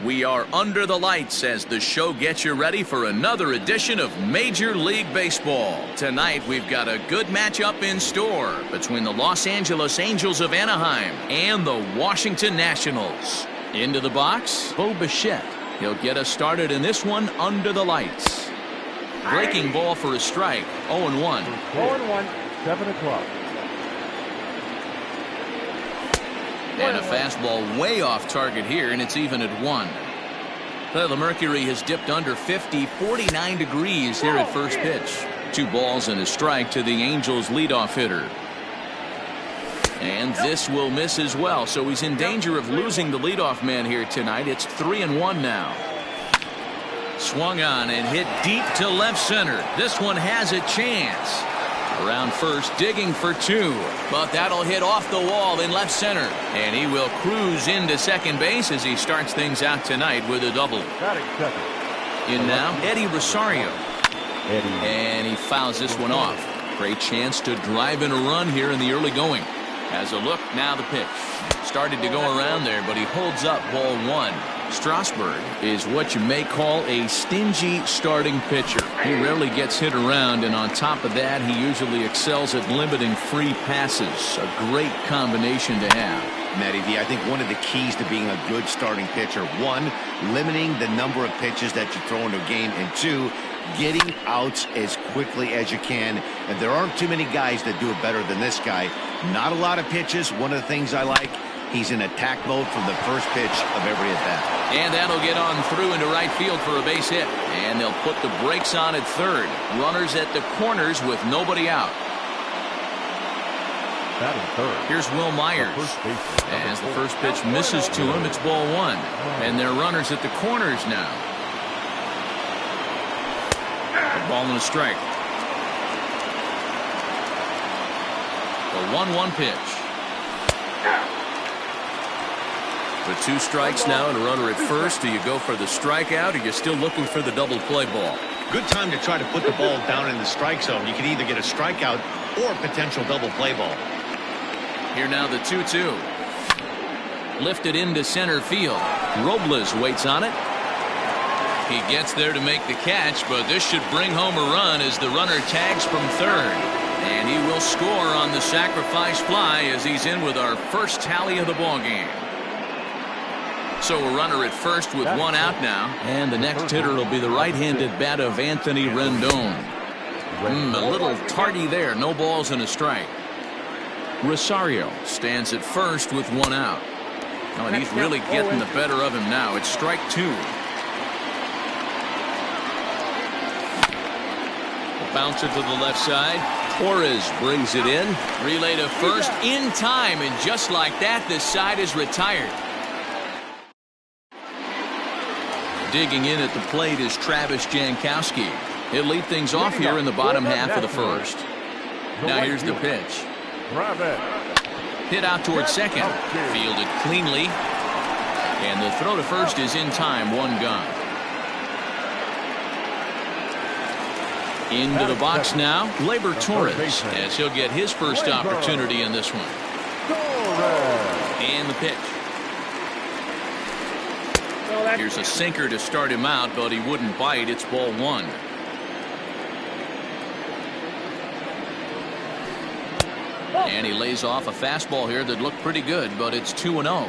We are under the lights as the show gets you ready for another edition of Major League Baseball. Tonight, we've got a good matchup in store between the Los Angeles Angels of Anaheim and the Washington Nationals. Into the box, Bo Bichette. He'll get us started in this one under the lights. Breaking ball for a strike, 0-1. 0-1, 7 o'clock. And a fastball way off target here, and it's even at 1. Well, the mercury has dipped under 50, 49 degrees here at first pitch. 2 balls and a strike to the Angels leadoff hitter. And this will miss as well, so he's in danger of losing the leadoff man here tonight. It's 3-1 now. Swung on and hit deep to left center. This one has a chance. Around first, digging for 2, but that'll hit off the wall in left center, and he will cruise into second base as he starts things out tonight with a double. In now, Eddie Rosario, and he fouls this one off. Great chance to drive in a run here in the early going. Has a look, now the pitch. Started to go around there, but he holds up ball 1. Strasburg is what you may call a stingy starting pitcher. He rarely gets hit around, and on top of that, he usually excels at limiting free passes. A great combination to have. Matty V, I think one of the keys to being a good starting pitcher, 1, limiting the number of pitches that you throw into a game, and 2, getting outs as quickly as you can. And there aren't too many guys that do it better than this guy. Not a lot of pitches. One of the things I like, he's in attack mode from the first pitch of every at-bat. And that'll get on through into right field for a base hit. And they'll put the brakes on at third. Runners at the corners with nobody out. Here's Will Myers. As the first pitch misses to him, it's ball 1. And they're runners at the corners now. A ball and a strike. The 1-1 pitch. With 2 strikes now and a runner at first, do you go for the strikeout, or you're still looking for the double play ball? Good time to try to put the ball down in the strike zone. You can either get a strikeout or a potential double play ball. Here now the 2-2. Lifted into center field. Robles waits on it. He gets there to make the catch, but this should bring home a run as the runner tags from third. And he will score on the sacrifice fly as he's in with our first tally of the ball game. So a runner at first with 1 out now. And the next hitter will be the right-handed bat of Anthony Rendon. A little tardy there. No balls and a strike. Rosario stands at first with 1 out. Oh, and he's really getting the better of him now. It's strike 2. Bounce it to the left side. Torres brings it in. Relay to first in time, and just like that, this side is retired. Digging in at the plate is Travis Jankowski. He'll lead things off here in the bottom half of the first. Now here's the pitch. Hit out towards second. Fielded cleanly. And the throw to first is in time. 1 gone. Into the box now, Gleyber Torres, as he'll get his first opportunity in this one. And the pitch. Here's a sinker to start him out, but he wouldn't bite. It's ball 1. And he lays off a fastball here that looked pretty good, but it's 2-0.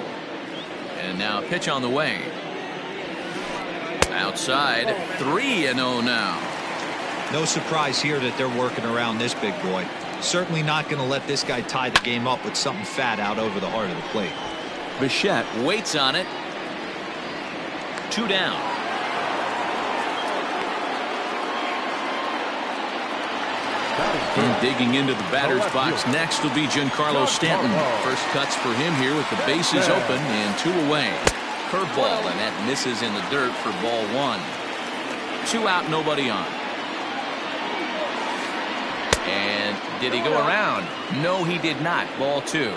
And now a pitch on the way. Outside, 3-0 now. No surprise here that they're working around this big boy. Certainly not going to let this guy tie the game up with something fat out over the heart of the plate. Bichette waits on it. 2 down. And digging into the batter's box next will be Giancarlo Stanton. First cuts for him here with the bases open and 2 away. Curveball, and that misses in the dirt for ball 1. 2 out, nobody on. And did he go around? No, he did not. Ball 2.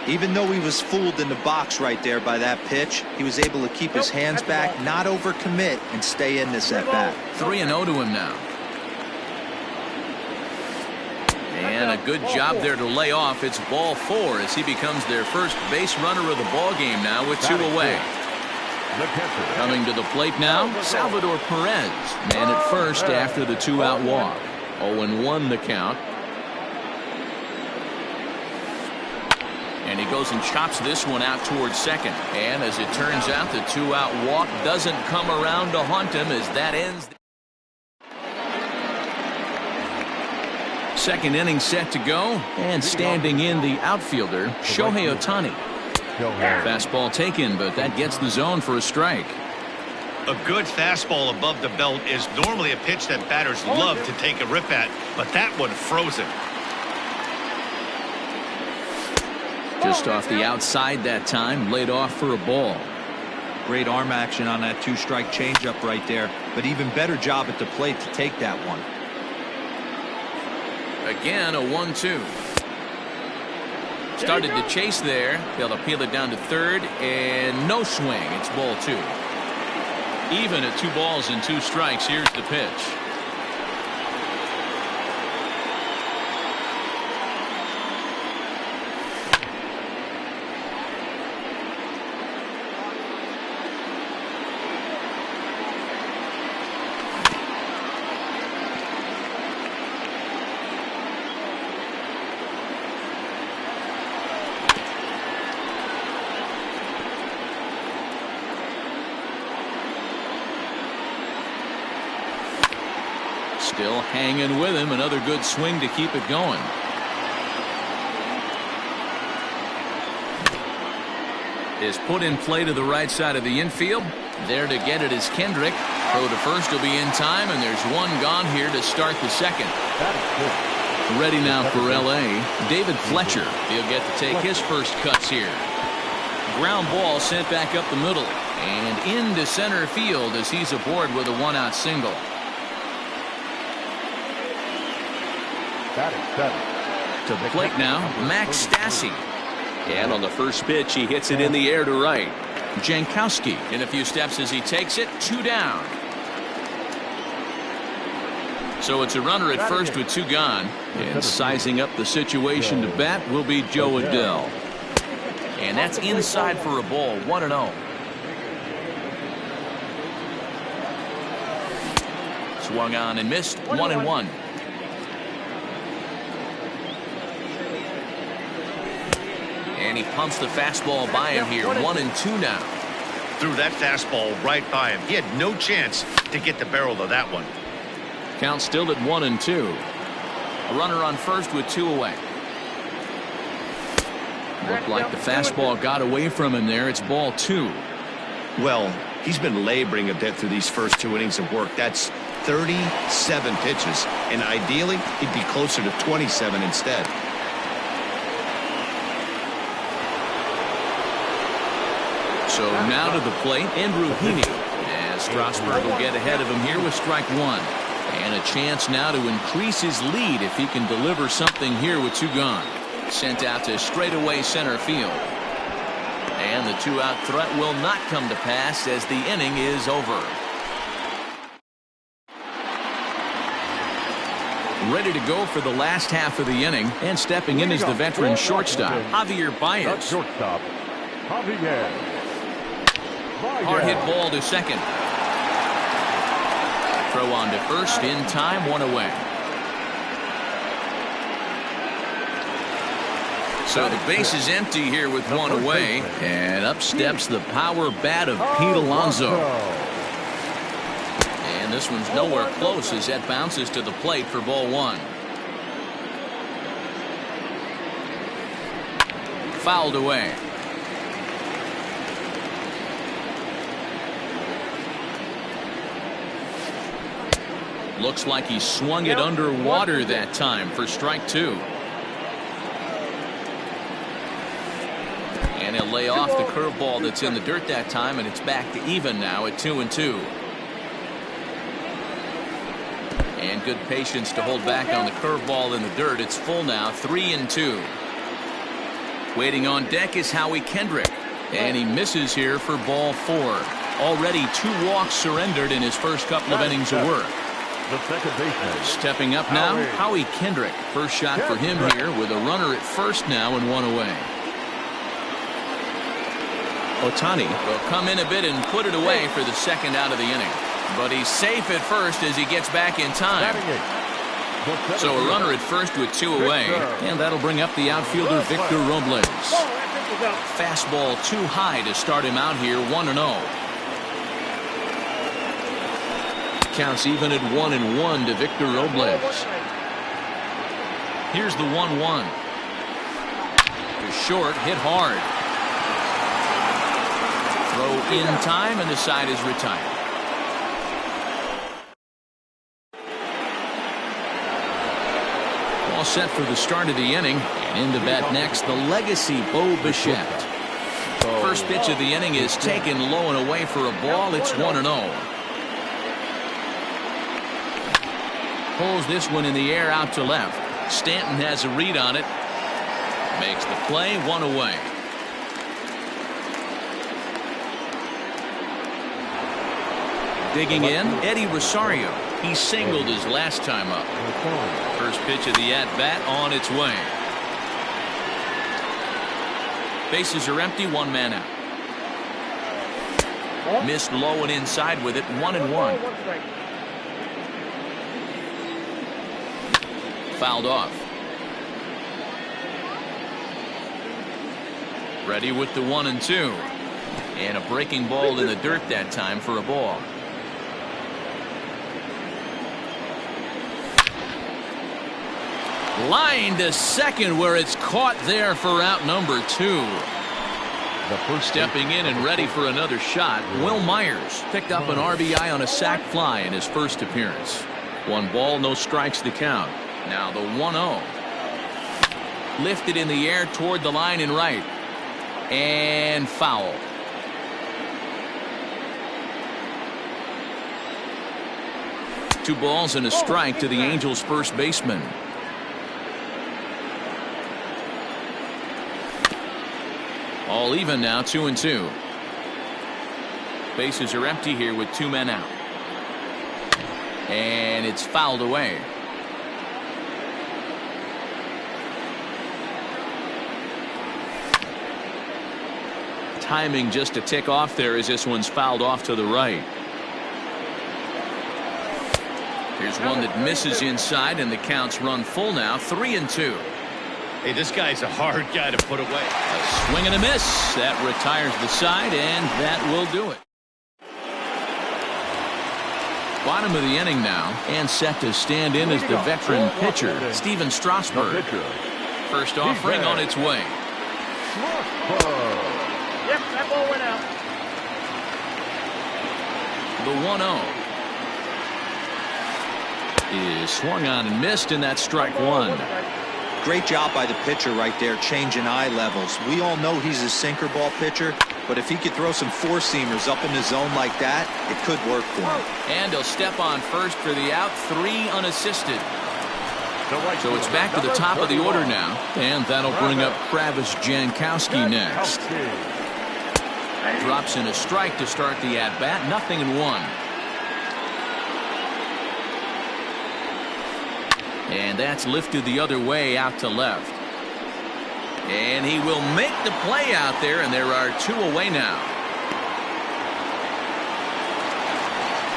Even though he was fooled in the box right there by that pitch, he was able to keep his hands back, not overcommit, and stay in this at-bat. 3-0 to him now. And a good job there to lay off. It's ball 4 as he becomes their first base runner of the ball game now with 2 away. The catcher. Coming to the plate now, Salvador Perez. Man at first after the 2-out walk. 0-1 the count. And he goes and chops this one out towards second. And as it turns out, the 2-out walk doesn't come around to haunt him as that ends. Second inning set to go. And standing in the outfielder, Shohei Ohtani. Fastball taken, but that gets the zone for a strike. A good fastball above the belt is normally a pitch that batters love to take a rip at, but that one froze him. Just off the outside that time, laid off for a ball. Great arm action on that 2-strike changeup right there, but even better job at the plate to take that one. Again, a 1-2. Started to chase there. They'll appeal it down to third, and no swing. It's ball 2. Even at 2 balls and 2 strikes, here's the pitch. Still hanging with him. Another good swing to keep it going. Is put in play to the right side of the infield. There to get it is Kendrick. Throw to first will be in time, and there's one gone here to start the second. Ready now for LA, David Fletcher. He'll get to take his first cuts here. Ground ball sent back up the middle and into center field as he's aboard with a 1-out single. To the plate now, Max Stassi. And on the first pitch, he hits it in the air to right. Jankowski in a few steps as he takes it. 2 down. So it's a runner at first with 2 gone. And sizing up the situation to bat will be Joe Adell. And that's inside for a ball. 1-0. Swung on and missed. 1-1. And he pumps the fastball by him here. 1-2 now. Threw that fastball right by him. He had no chance to get the barrel of that one. Count still at 1-2. A runner on first with 2 away. Looked like the fastball got away from him there. It's ball 2. Well, he's been laboring a bit through these first 2 innings of work. That's 37 pitches, and ideally he'd be closer to 27 instead. So now to the plate, Andrew Heaney. As Strasburg will get ahead of him here with strike 1. And a chance now to increase his lead if he can deliver something here with 2 gone. Sent out to straightaway center field. And the 2-out threat will not come to pass as the inning is over. Ready to go for the last half of the inning, and stepping in is the veteran shortstop, Javier Baez. Shortstop, Javier. Hard hit ball to second. Throw on to first in time, 1 away. So the base is empty here with 1 away, and up steps the power bat of Pete Alonso. And this one's nowhere close as that bounces to the plate for ball 1. Fouled away. Looks like he swung it underwater that time for strike 2. And he'll lay off the curveball that's in the dirt that time, and it's back to even now at 2-2. And good patience to hold back on the curveball in the dirt. It's full now, 3-2. Waiting on deck is Howie Kendrick, and he misses here for ball 4. Already 2 walks surrendered in his first couple of innings of work. The second baseman. Stepping up now, Howie Kendrick. First shot for him here with a runner at first now and 1 away. Ohtani will come in a bit and put it away for the second out of the inning. But he's safe at first as he gets back in time. So a runner at first with 2 away, and that'll bring up the outfielder Victor Robles. Fastball too high to start him out here, 1-0. Counts even at 1-1 to Victor Robles. Here's the 1-1. To short, hit hard. Throw in time, and the side is retired. All set for the start of the inning. And into bat next, the legacy Bo Bichette. First pitch of the inning is taken low and away for a ball. It's 1-0. Pulls this one in the air out to left. Stanton has a read on it. Makes the play, 1 away. Digging in, Eddie Rosario. He singled his last time up. First pitch of the at-bat on its way. Bases are empty, 1 man out. Missed low and inside with it, 1-1. Fouled off. Ready with the 1-2. And a breaking ball in the dirt that time for a ball. Line to second where it's caught there for out number 2. Stepping in and ready for another shot, Will Myers picked up an RBI on a sac fly in his first appearance. 1 ball, no strikes to count. Now the 1-0. Lifted in the air toward the line and right. And foul. Two balls and a strike to the Angels' first baseman. All even now, 2-2. Bases are empty here with 2 men out. And it's fouled away. Timing just to tick off there as this one's fouled off to the right. Here's one that misses inside, and the counts run full now, 3-2. Hey, this guy's a hard guy to put away. A swing and a miss. That retires the side, and that will do it. Bottom of the inning now, and set to stand in as the veteran pitcher, Steven Strasburg. First offering on its way. Yep, that ball went out. The 1-0 is swung on and missed, and that's strike 1. Great job by the pitcher right there, changing eye levels. We all know he's a sinker ball pitcher, but if he could throw some four-seamers up in the zone like that, it could work for him. And he'll step on first for the out, 3 unassisted. So it's back to the top of the order now, and that'll bring up Travis Jankowski next. Drops in a strike to start the at-bat, 0-1. And that's lifted the other way out to left. And he will make the play out there, and there are 2 away now.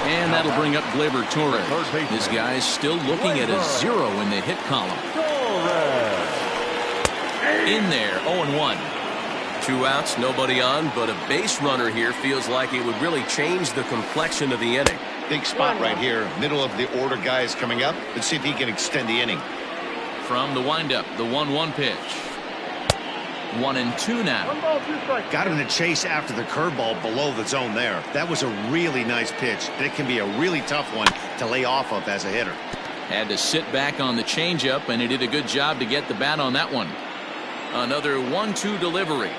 And that'll bring up Gleyber Torres. This guy's still looking at a 0 in the hit column. In there, 0-1. 2 outs, nobody on, but a base runner here feels like it would really change the complexion of the inning. Big spot right here. Middle of the order guy is coming up. Let's see if he can extend the inning. From the windup, the 1-1 pitch. 1-2 now. Got him to chase after the curveball below the zone there. That was a really nice pitch. It can be a really tough one to lay off of as a hitter. Had to sit back on the changeup, and he did a good job to get the bat on that one. Another 1-2 delivery.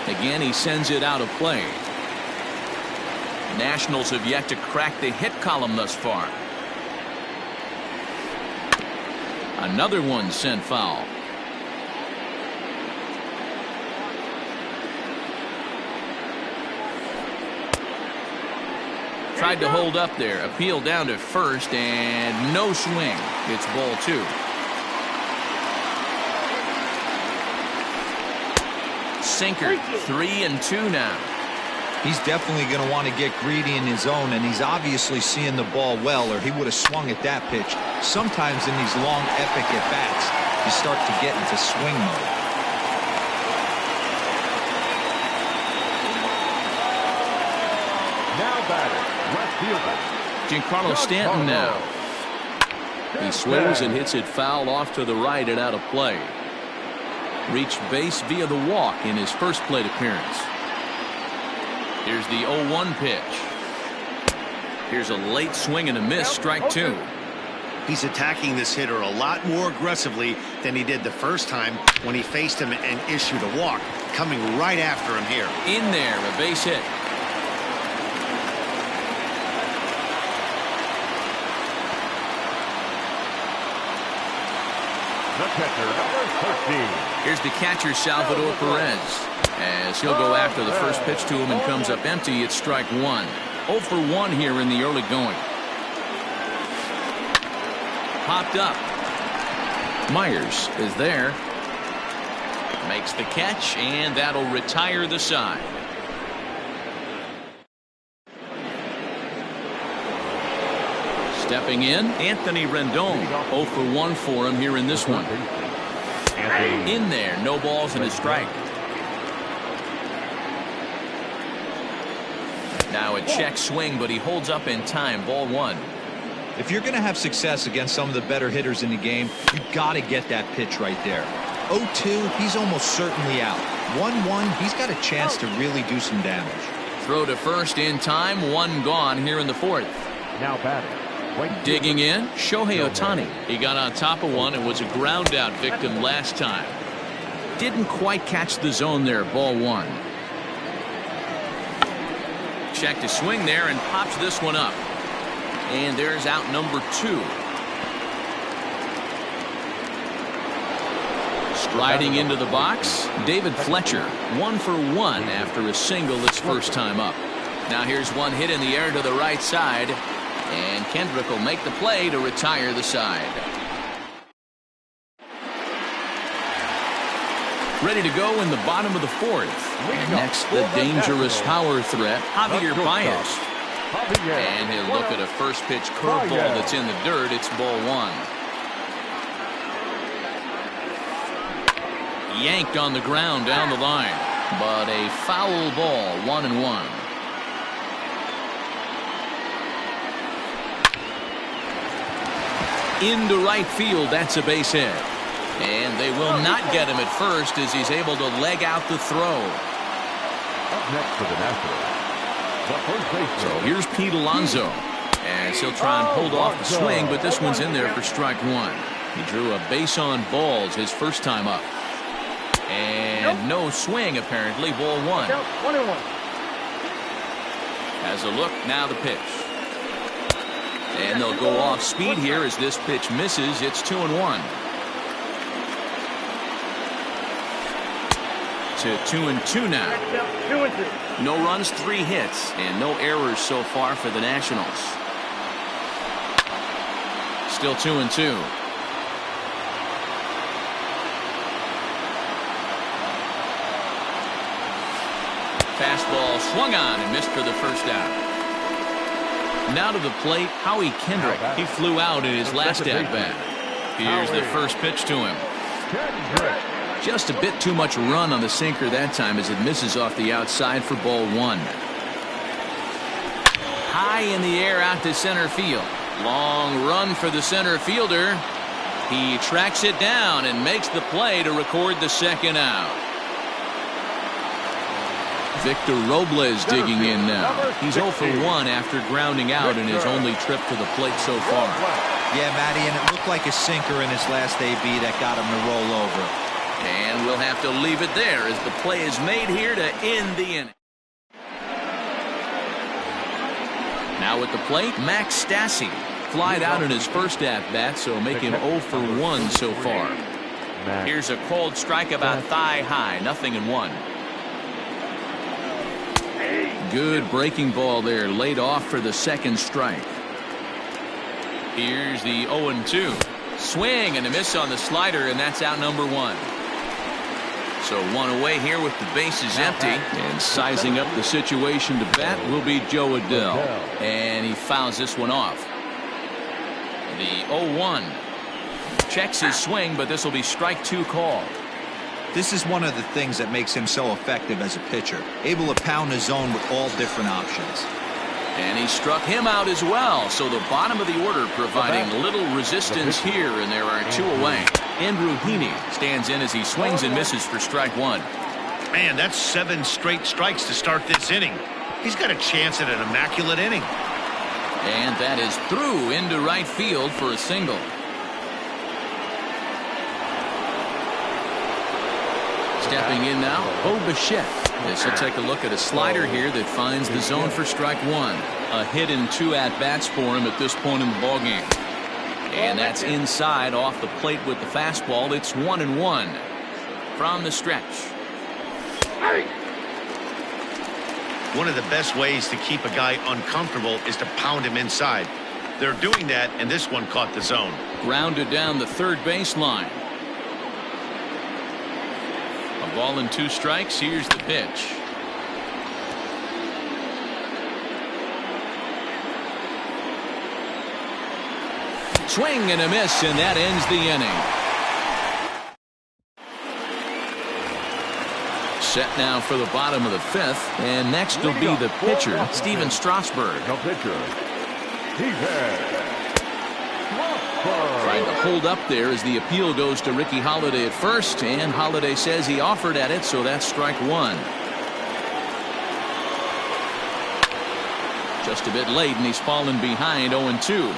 Again, he sends it out of play. Nationals have yet to crack the hit column thus far. Another one sent foul. Tried to hold up there. Appeal down to first, and no swing. It's ball 2. Sinker, 3-2 now. He's definitely going to want to get greedy in his zone, and he's obviously seeing the ball well, or he would have swung at that pitch. Sometimes in these long, epic at-bats, you start to get into swing mode. Now batting, left fielder Giancarlo Stanton now. He swings and hits it foul off to the right and out of play. Reached base via the walk in his first plate appearance. Here's the 0-1 pitch. Here's a late swing and a miss, strike 2. He's attacking this hitter a lot more aggressively than he did the first time when he faced him and issued a walk, coming right after him here. In there, a base hit. The catcher, number 13. Here's the catcher, Salvador Perez. As he'll go after the first pitch to him and comes up empty, it's strike 1. 0 for 1 here in the early going. Popped up. Myers is there. Makes the catch, and that'll retire the side. Stepping in, Anthony Rendon. 0 for 1 for him here in this one. In there, no balls and a strike. Now a check swing, but he holds up in time. Ball 1. If you're going to have success against some of the better hitters in the game, you've got to get that pitch right there. 0-2, he's almost certainly out. 1-1, he's got a chance to really do some damage. Throw to first in time. 1 gone here in the 4th. Now batting. Digging in, Shohei Ohtani. He got on top of one and was a ground out victim last time. Didn't quite catch the zone there. Ball 1. Check to swing there and pops this one up. And there's out number 2. Striding into the box, David Fletcher. 1 for 1 after a single this first time up. Now here's one hit in the air to the right side. And Kendrick will make the play to retire the side. Ready to go in the bottom of the 4th. And next, the dangerous power threat, Javier Baez. And he'll look at a first pitch curveball that's in the dirt. It's ball 1. Yanked on the ground down the line. But a foul ball, 1-1. Into right field, that's a base hit. And they will not get him at first as he's able to leg out the throw. Up next for the Nationals, the first baseman. So here's Pete Alonso as he'll try and hold off the swing, but this one's in there for strike 1. He drew a base on balls his first time up. And no swing apparently. Ball 1. 1-1. Has a look, now the pitch. And they'll go off speed here as this pitch misses. It's 2-1. To 2-2 now. 2-2. No runs, 3 hits, and no errors so far for the Nationals. Still 2-2. Fastball swung on and missed for the first out. Now to the plate, Howie Kendrick. He flew out in his last at-bat. Here's the first pitch to him. Just a bit too much run on the sinker that time as it misses off the outside for ball 1. High in the air out to center field. Long run for the center fielder. He tracks it down and makes the play to record the second out. Victor Robles digging in now. He's 0 for 1 after grounding out in his only trip to the plate so far. Yeah, Matty, and it looked like a sinker in his last AB that got him to roll over. And we'll have to leave it there as the play is made here to end the inning. Now at the plate, Max Stassi. Flied out in his first at-bat, so make him 0 for 1 so far. Here's a cold strike about thigh high, 0-1. Good breaking ball there, laid off for the second strike. Here's the 0-2. Swing and a miss on the slider, and that's out number one. So one away here with the bases empty. And sizing up the situation to bat will be Joe Adell. And he fouls this one off. The 0-1. Checks his swing, but this will be strike two called. This is one of the things that makes him so effective as a pitcher. Able to pound the zone with all different options. And he struck him out as well. So the bottom of the order providing little resistance here, and there are two away. Andrew Heaney stands in as he swings and misses for strike one. Man, that's 7 straight strikes to start this inning. He's got a chance at an immaculate inning. And that is through into right field for a single. Stepping in now, Bo Bichette. This will take a look at a slider here that finds the zone for strike one. A hit and 2 at-bats for him at this point in the ballgame. And that's inside off the plate with the fastball. It's 1-1 from the stretch. One of the best ways to keep a guy uncomfortable is to pound him inside. They're doing that, and this one caught the zone. Grounded down the third baseline. A ball and 2 strikes. Here's the pitch. Swing and a miss, and that ends the inning. Set now for the bottom of the 5th, and next will be the pitcher, Steven Strasburg. No pitcher. Trying to hold up there as the appeal goes to Ricky Holiday at first, and Holiday says he offered at it, so that's strike one. Just a bit late, and he's fallen behind 0-2.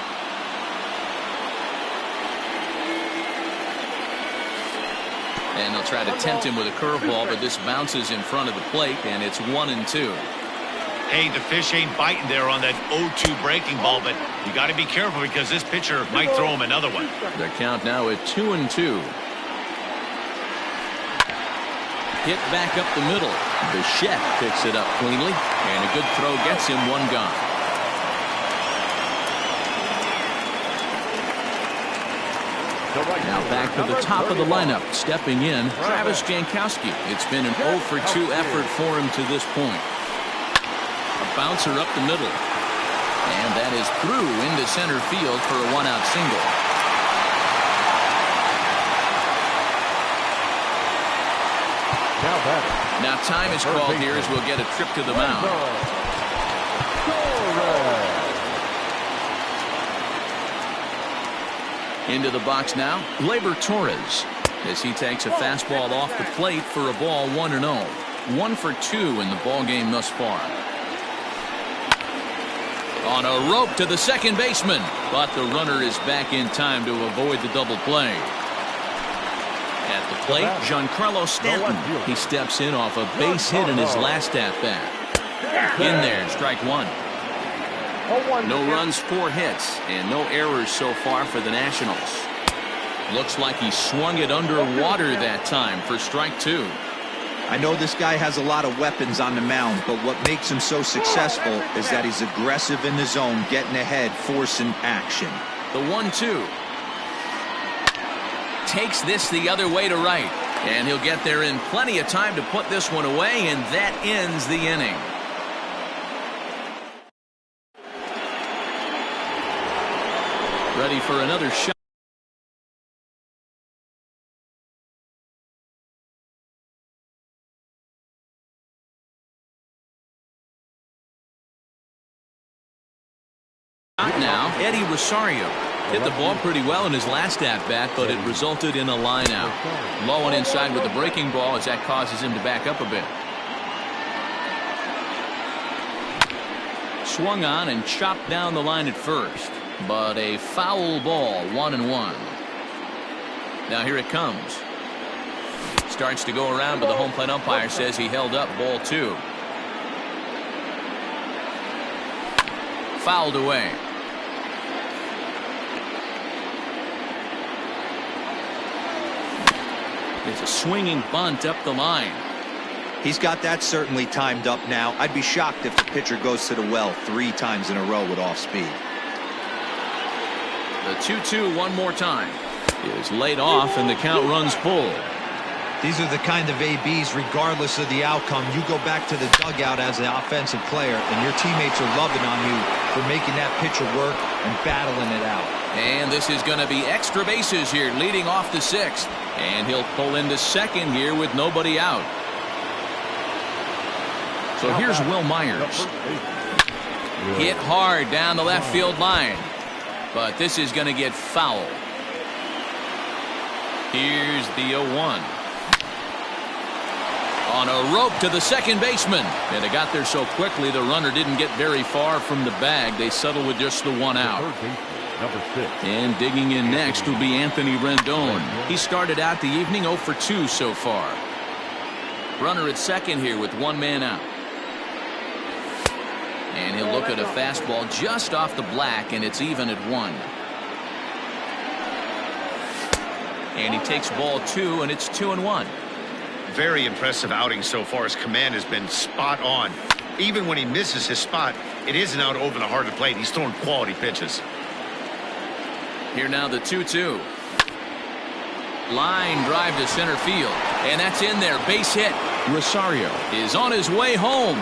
And they'll try to tempt him with a curveball, but this bounces in front of the plate, and it's 1-2. Hey, the fish ain't biting there on that 0-2 breaking ball, but you got to be careful because this pitcher might throw him another one. The count now at 2-2. Hit back up the middle. Bichette picks it up cleanly, and a good throw gets him one gone. Now back to the top of the lineup. Stepping in, Travis Jankowski. It's been an 0-for-2 effort for him to this point. A bouncer up the middle. And that is through into center field for a one-out single. Now time is called here as we'll get a trip to the mound. Into the box now, Gleyber Torres, as he takes a fastball off the plate for a ball 1-0. 1-for-2 in the ballgame thus far. On a rope to the second baseman, but the runner is back in time to avoid the double play. At the plate, Giancarlo Stanton. He steps in off a base hit in his last at-bat. In there, strike one. No runs, 4 hits, and no errors so far for the Nationals. Looks like he swung it underwater that time for strike 2. I know this guy has a lot of weapons on the mound, but what makes him so successful is that he's aggressive in the zone, getting ahead, forcing action. The 1-2. Takes this the other way to right, and he'll get there in plenty of time to put this one away, and that ends the inning. Ready for another shot. Now, Eddie Rosario hit the ball pretty well in his last at-bat, but it resulted in a line out. Low and inside with the breaking ball as that causes him to back up a bit. Swung on and chopped down the line at first, but a foul ball, 1-1. Now here it comes. Starts to go around, but the home plate umpire says he held up, ball 2. Fouled away. It's a swinging bunt up the line. He's got that certainly timed up now. I'd be shocked if the pitcher goes to the well 3 times in a row with off speed. The 2-2 one more time is laid off and the count runs full. These are the kind of ABs, regardless of the outcome, you go back to the dugout as an offensive player and your teammates are loving on you for making that pitcher work and battling it out. And this is going to be extra bases here leading off the 6th. And he'll pull into second here with nobody out. So here's Will Myers. Hit hard down the left field line. But this is going to get foul. Here's the 0-1. On a rope to the second baseman. And it got there so quickly the runner didn't get very far from the bag. They settle with just the 1 out. Number 6. And digging in next will be Anthony Rendon. He started out the evening 0 for 2 so far. Runner at second here with 1 man out. And he'll look at a fastball just off the black, and it's even at 1. And he takes ball 2, and it's 2-1. Very impressive outing so far. His command has been spot on. Even when he misses his spot, it isn't out over the heart of the plate. He's throwing quality pitches. Here now the 2-2. Line drive to center field. And that's in there. Base hit. Rosario is on his way home.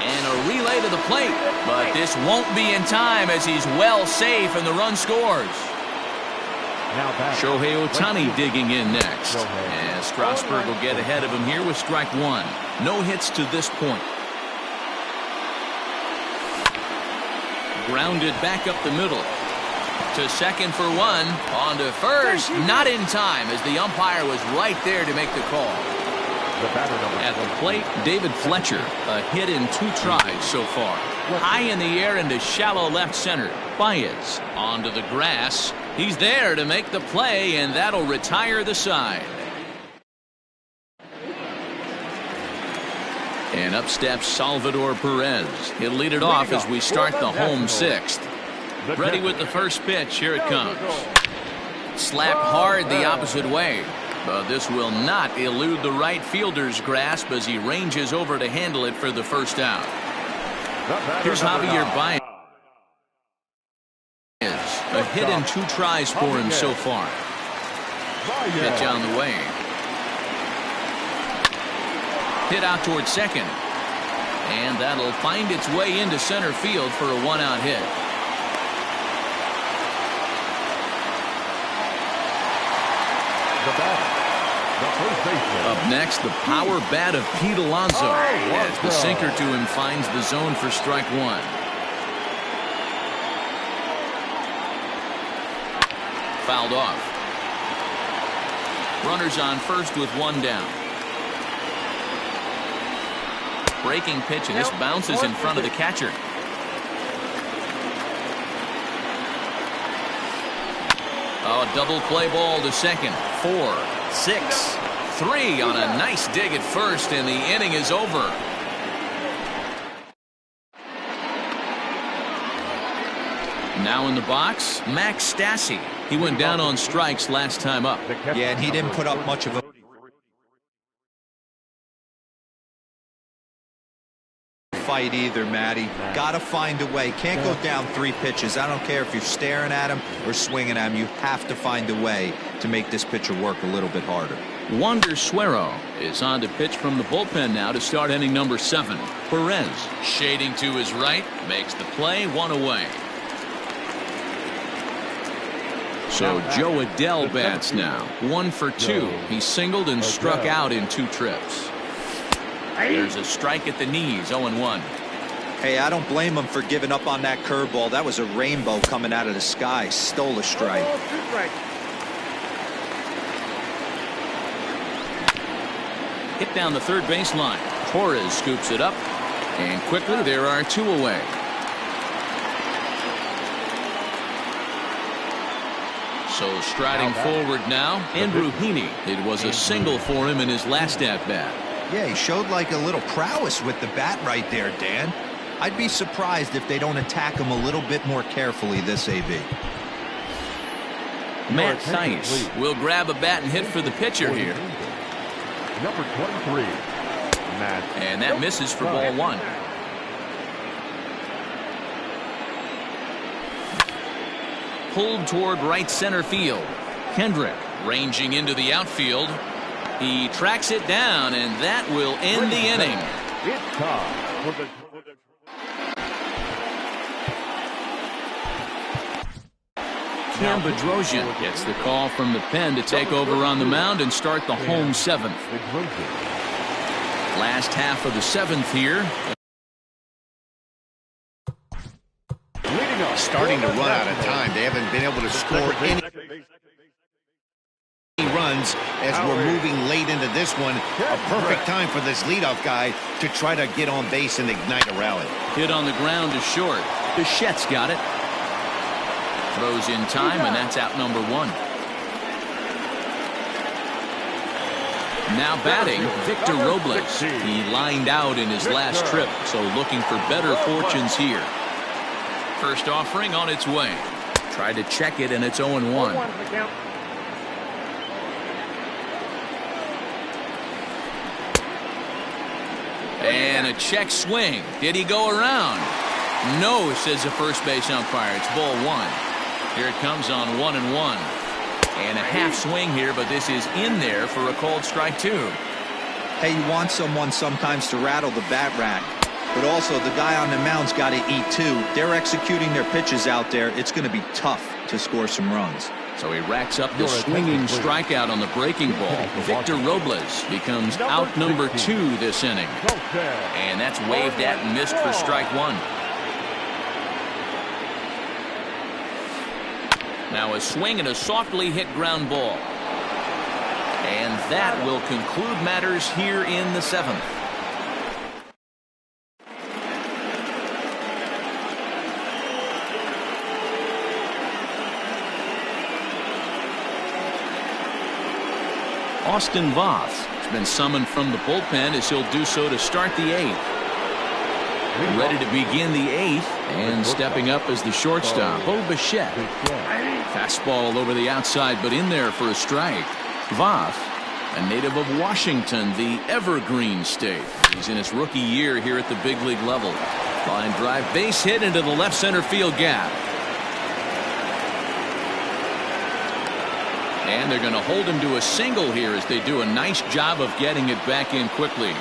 And a relay to the plate. But this won't be in time as he's well safe and the run scores. Shohei Ohtani digging in next. And Strasburg will get ahead of him here with strike 1. No hits to this point. Grounded back up the middle. To second for 1. On to first. Not in time as the umpire was right there to make the call. At the plate, David Fletcher. A hit in 2 tries so far. High in the air into shallow left center. Baez onto the grass. He's there to make the play, and that'll retire the side. And up steps Salvador Perez. He'll lead it off as we start the home 6th. Ready with the first pitch. Here it comes. Slapped hard the opposite way. But this will not elude the right fielder's grasp as he ranges over to handle it for the first out. Here's Javier Baez. A hit in 2 tries for him so far. Pitch on the way. Hit out towards second. And that'll find its way into center field for a 1-out hit. Up next, the power bat of Pete Alonso as the sinker to him finds the zone for strike 1. Fouled off. Runners on first with 1 down. Breaking pitch, and this bounces in front of the catcher. Oh, double play ball to second. 4, 6, 3 on a nice dig at first, and the inning is over. Now in the box, Max Stassi. He went down on strikes last time up. Yeah, and he didn't put up much of a fight either, Matty. Got to find a way. Can't go down 3 pitches. I don't care if you're staring at him or swinging at him. You have to find a way to make this pitcher work a little bit harder. Wander Suero is on to pitch from the bullpen now to start inning number 7. Perez shading to his right, makes the play, 1 away. So Joe Adell bats now. 1 for 2. He singled and struck out in 2 trips. There's a strike at the knees, 0-1. Hey, I don't blame him for giving up on that curveball. That was a rainbow coming out of the sky. Stole a strike. Hit down the third baseline. Torres scoops it up. And quickly there are 2 away. So striding forward now, Andrew Heaney. It was a single for him in his last at-bat. Yeah, he showed like a little prowess with the bat right there, Dan. I'd be surprised if they don't attack him a little bit more carefully this AB. Matt Thaiss will grab a bat and hit for the pitcher here. Number 23. And that misses for ball one. Pulled toward right center field. Kendrick ranging into the outfield. He tracks it down, and that will end the inning. It's time for the Cam Bedrosian gets the call from the pen to take over on the mound and start the home seventh. Last half of the seventh here. Starting to run out of time. They haven't been able to score any runs as we're moving late into this one. A perfect time for this leadoff guy to try to get on base and ignite a rally. Hit on the ground is short. Bichette's got it. Throws in time, and that's out number one. Now batting, Victor Robles. He lined out in his last trip, so looking for better fortunes here. First offering on its way. Tried to check it, and it's 0-1. And a check swing. Did he go around? No, says the first base umpire. It's ball one. Here it comes on 1-1. And a half swing here, but this is in there for a called strike two. Hey, you want someone sometimes to rattle the bat rack, but also the guy on the mound's got to eat too. They're executing their pitches out there. It's going to be tough to score some runs. So he racks up the swinging strikeout on the breaking ball. Victor Robles becomes out number two this inning. And that's waved at and missed for strike one. Now a swing and a softly hit ground ball. And that will conclude matters here in the seventh. Austin Voth has been summoned from the bullpen as he'll do so to start the eighth. Ready to begin the eighth, and stepping up as the shortstop, Bo Bichette. Fastball over the outside, but in there for a strike. Voth, a native of Washington, the Evergreen State. He's in his rookie year here at the big league level. Line drive, base hit into the left center field gap. And they're going to hold him to a single here as they do a nice job of getting it back in quickly.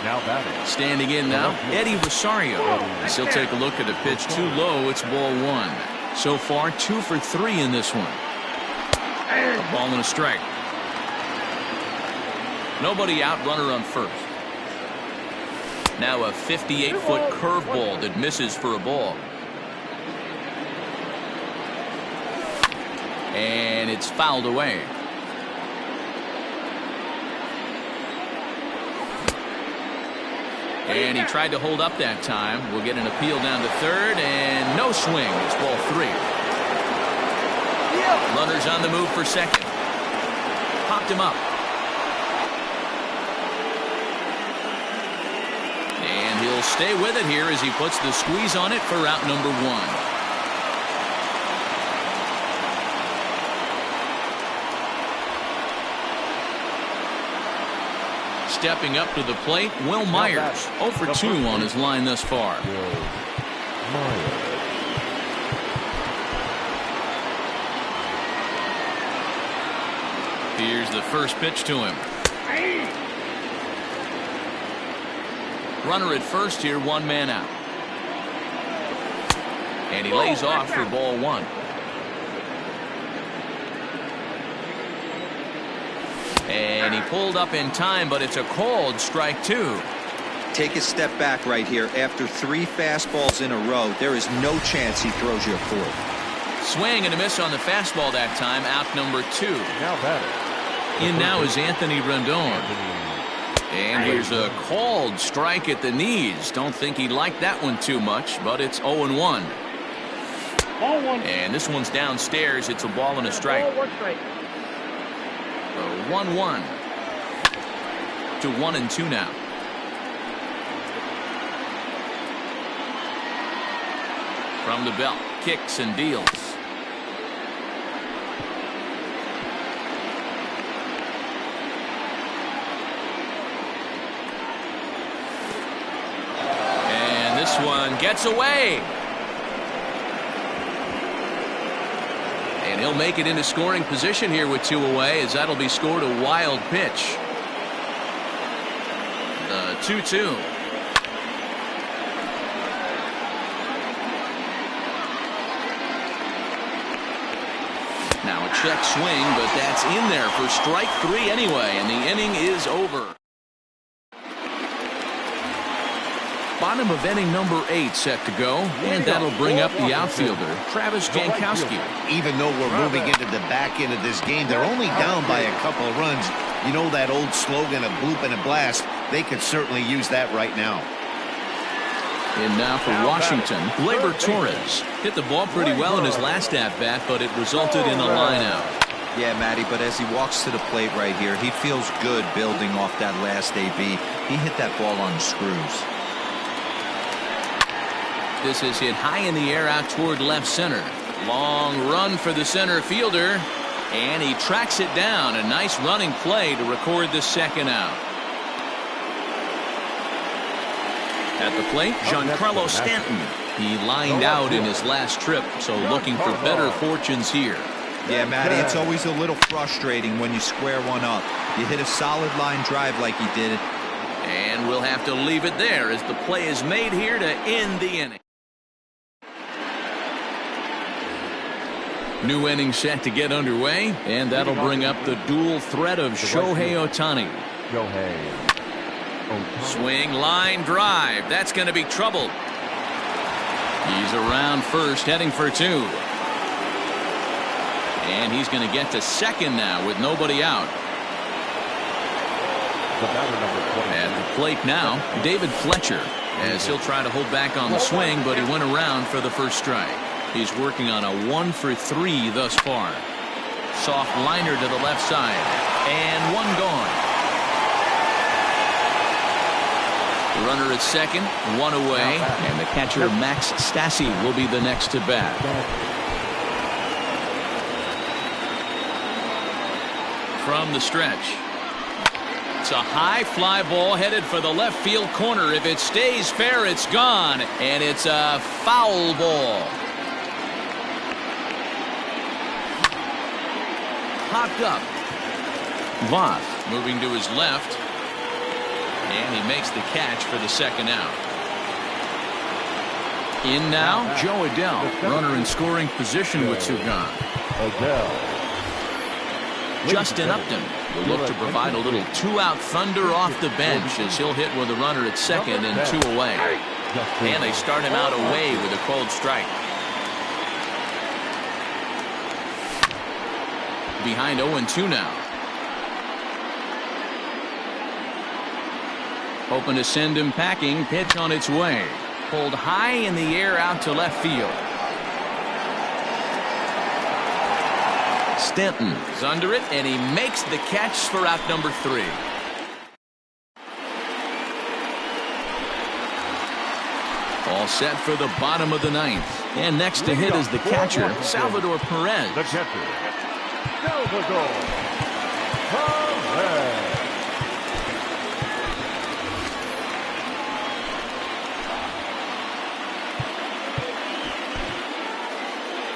Now batting. Standing in now, Eddie Rosario. As he'll take a look at the pitch too low. It's ball one. So far, 2 for 3 in this one. A ball and a strike. Nobody out, runner on first. Now a 58-foot curveball that misses for a ball. And it's fouled away. And he tried to hold up that time. We'll get an appeal down to third, and no swing. It's ball 3. Runners on the move for second. Popped him up. And he'll stay with it here as he puts the squeeze on it for out number 1. Stepping up to the plate, Will Myers. 0 for 2 on his line thus far. Here's the first pitch to him. Runner at first here, 1 man out. And he lays off for ball 1. And he pulled up in time, but it's a called strike 2. Take a step back right here. After 3 fastballs in a row, there is no chance he throws you a 4th. Swing and a miss on the fastball that time. Out number 2. Now batting. In now is Anthony Rendon. And here's a called strike at the knees. Don't think he liked that one too much, but it's 0-1. And this one's downstairs. It's a ball and a strike. 1-1 to 1-2 now. From the belt, kicks and deals. This one gets away. And he'll make it into scoring position here with 2 away, as that'll be scored a wild pitch. The 2-2. Now a check swing, but that's in there for strike 3 anyway, and the inning is over. Bottom of inning number 8 set to go, and that'll bring up the outfielder, Travis Jankowski. Even though we're moving into the back end of this game, they're only down by a couple of runs. You know that old slogan of bloop and a blast? They could certainly use that right now. And now for Washington, Gleyber Torres. Hit the ball pretty well in his last at-bat, but it resulted in a line-out. Yeah, Matty, but as he walks to the plate right here, he feels good building off that last AB. He hit that ball on the screws. This is hit high in the air out toward left center. Long run for the center fielder, and he tracks it down. A nice running play to record the second out. At the plate, Giancarlo Stanton. He lined out in his last trip, so looking for better fortunes here. Yeah, Matty, it's always a little frustrating when you square one up. You hit a solid line drive like he did. And we'll have to leave it there as the play is made here to end the inning. New inning set to get underway, and that'll bring up the dual threat of Shohei Ohtani. Swing, line, drive. That's going to be trouble. He's around first, heading for 2. And he's going to get to second now with nobody out. At the plate now, David Fletcher, as he'll try to hold back on the swing, but he went around for the first strike. He's working on a 1 for 3 thus far. Soft liner to the left side, and 1 gone. Runner at second, 1 away, and the catcher Max Stassi will be the next to bat. From the stretch, it's a high fly ball headed for the left field corner. If it stays fair, it's gone, and it's a foul ball. Popped up. Voth moving to his left. And he makes the catch for the second out. In now, Joe Adell, runner in scoring position with 2 gone. Justin Upton will look to provide a little 2-out thunder off the bench as he'll hit with a runner at second and 2 away. And they start him out away with a cold strike. Behind 0-2 now. Hoping to send him packing. Pitch on its way. Pulled high in the air out to left field. Stanton is under it, and he makes the catch for out number 3. All set for the bottom of the 9th. And next to hit is the catcher, Salvador Perez. The catcher, Salvador Perez.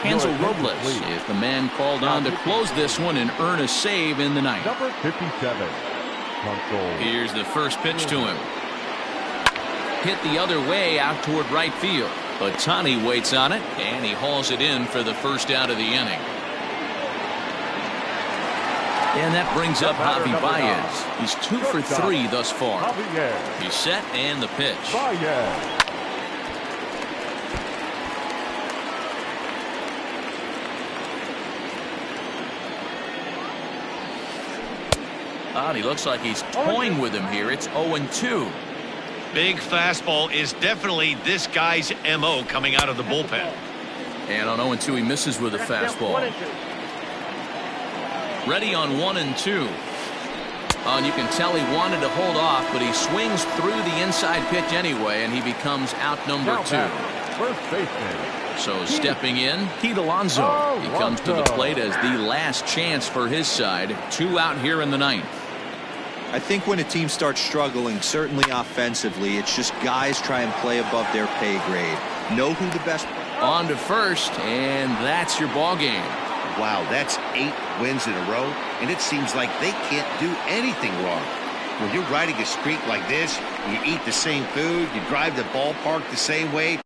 Hansel Robles is the man called on to close this one and earn a save in the 9th. Number 57. Here's the first pitch to him. Hit the other way out toward right field. But Ohtani waits on it, and he hauls it in for the first out of the inning. And that brings up Javi Baez. He's 2 for 3 thus far. He's set, and the pitch. He looks like he's toying with him here. It's 0-2. Big fastball is definitely this guy's MO coming out of the bullpen. And on 0-2, he misses with a fastball. Ready on 1-2. And you can tell he wanted to hold off, but he swings through the inside pitch anyway, and he becomes out number 2. First baseman. So stepping in, Pete Alonso. He comes to the plate as the last chance for his side. 2 out here in the 9th. I think when a team starts struggling, certainly offensively, it's just guys try and play above their pay grade. Know who the best. On to first, and that's your ball game. Wow, that's 8 wins in a row, and it seems like they can't do anything wrong. When you're riding a streak like this, you eat the same food, you drive the ballpark the same way.